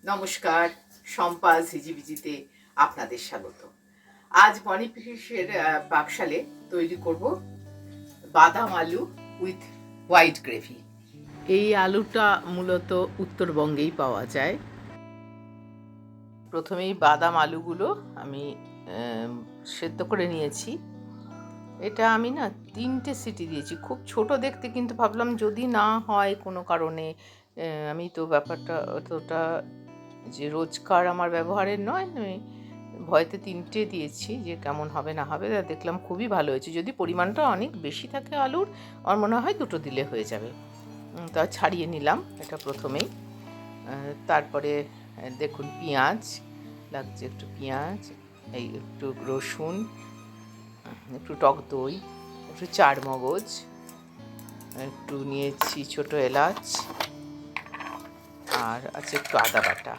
নমস্কার, শম্পা ঝিঝিবিজিতে আপনাদের স্বাগত। আজ বনি ফিশের বাকশালে তৈরি করব বাদাম আলু উইথ হোয়াইট গ্রেভি। এই আলুটা মূলত উত্তরবঙ্গেই পাওয়া যায়। প্রথমেই বাদাম আলুগুলো আমি সেদ্ধ করে নিয়েছি। এটা আমি না 3টে সিটি দিয়েছি, খুব ছোট দেখতে, কিন্তু ভাবলাম যদি না হয় কোনো কারণে, আমি তো ব্যাপারটা অতটা যে রোজকার আমার ব্যবহারের নয়, আমি ভয়তে 3টে দিয়েছি যে কেমন হবে না হবে। দেখলাম খুবই ভালো হয়েছে। যদি পরিমাণটা অনেক বেশি থাকে আলুর, আমার মনে হয় 2টো দিলে হয়ে যাবে। তা ছাড়িয়ে নিলাম এটা প্রথমেই। তারপরে দেখুন পেঁয়াজ লাগছে, একটু পেঁয়াজ, এই একটু রসুন, একটু টক দই, একটু চারমগজ, একটু নিয়েছি ছোটো এলাচ, আর আছে একটু আদা বাটা,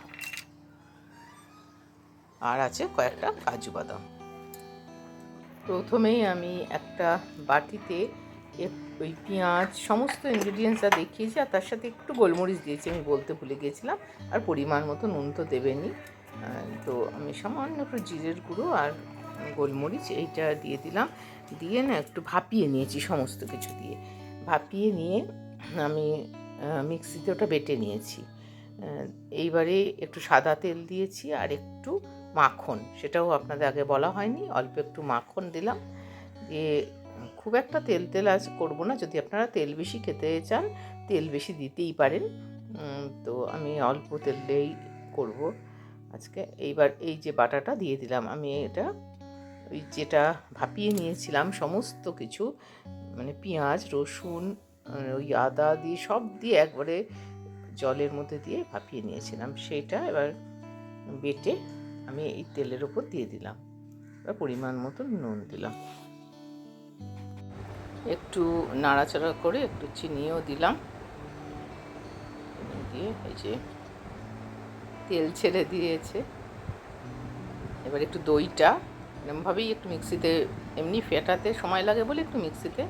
আর আছে কয়েকটা কাজু বাদাম। প্রথমেই আমি একটা বাটিতে ওই পেঁয়াজ সমস্ত ইনগ্রিডিয়েন্টস যা দেখিয়েছি, আর তার সাথে একটু গোলমরিচ দিয়েছি, আমি বলতে ভুলে গিয়েছিলাম। আর পরিমাণ মতো নুন তো দেবেনি, তো আমি সামান্য একটু জিরের গুঁড়ো আর গোলমরিচ এইটা দিয়ে দিলাম। দিয়ে না একটু ভাপিয়ে নিয়েছি, সমস্ত কিছু দিয়ে ভাপিয়ে নিয়ে আমি মিক্সিতে ওটা বেটে নিয়েছি। এইবারে একটু সাদা তেল দিয়েছি আর একটু মাখন, সেটাও আপনাদের আগে বলা হয়নি, অল্প একটু মাখন দিলাম। দিয়ে খুব একটা তেল তেল আজ করবো না, যদি আপনারা তেল বেশি খেতে চান তেল বেশি দিতেই পারেন, তো আমি অল্প তেলেই করব আজকে। এইবার এই যে বাটাটা দিয়ে দিলাম, আমি এটা ওই যেটা ভাপিয়ে নিয়েছিলাম সমস্ত কিছু, মানে পেঁয়াজ রসুন ওই আদা দিয়ে সব দিয়ে একবারে জলের মধ্যে দিয়ে ভাপিয়ে নিয়েছিলাম, সেইটা এবার বেটে আমি এই তেলের ওপর দিয়ে দিলাম। এবার পরিমাণ মতো নুন দিলাম, একটু নাড়াচাড়া করে একটু চিনিও দিলাম, দিয়ে এই যে তেল ছেড়ে দিয়েছে। এবার একটু দইটা এরমভাবেই একটু মিক্সিতে, এমনি ফেটাতে সময় লাগে বলে একটু মিক্সিতে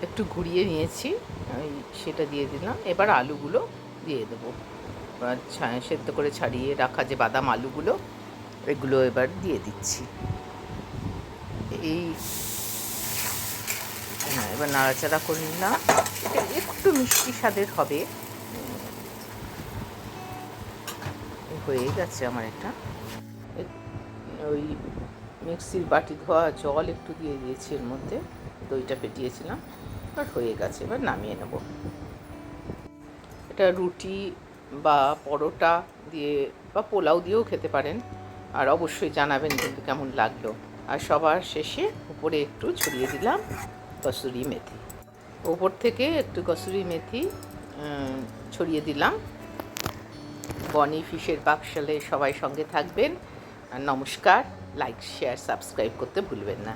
একটু ঘুরিয়ে নিয়েছি, ওই সেটা দিয়ে দিলাম। এবার আলুগুলো দিয়ে দেবো, সেদ্ধ করে ছাড়িয়ে রাখা যে বাদাম আলুগুলো, এগুলো এবার দিয়ে দিচ্ছি। এই হ্যাঁ, এবার নাড়াচাড়া করে নিলাম। এটা একটু মিষ্টি স্বাদের হবে। হয়ে গেছে আমার এটা। ওই মিক্সির বাটি ধোয়া জল একটু দিয়ে দিয়েছি এর মধ্যে, দইটা ফেটিয়েছিলাম, এবার হয়ে গেছে। এবার নামিয়ে নেব। এটা রুটি বা পরোটা দিয়ে বা পোলাও দিয়েও খেতে পারেন, আর অবশ্যই জানাবেন কিন্তু কেমন লাগলো। আর সবার শেষে উপরে একটু ছড়িয়ে দিলাম কসুরি মেথি, ওপর থেকে একটু কসুরি মেথি ছড়িয়ে দিলাম। বনি ফিশের বাকশালে সবাই সঙ্গে থাকবেন, আর নমস্কার। লাইক শেয়ার সাবস্ক্রাইব করতে ভুলবেন না।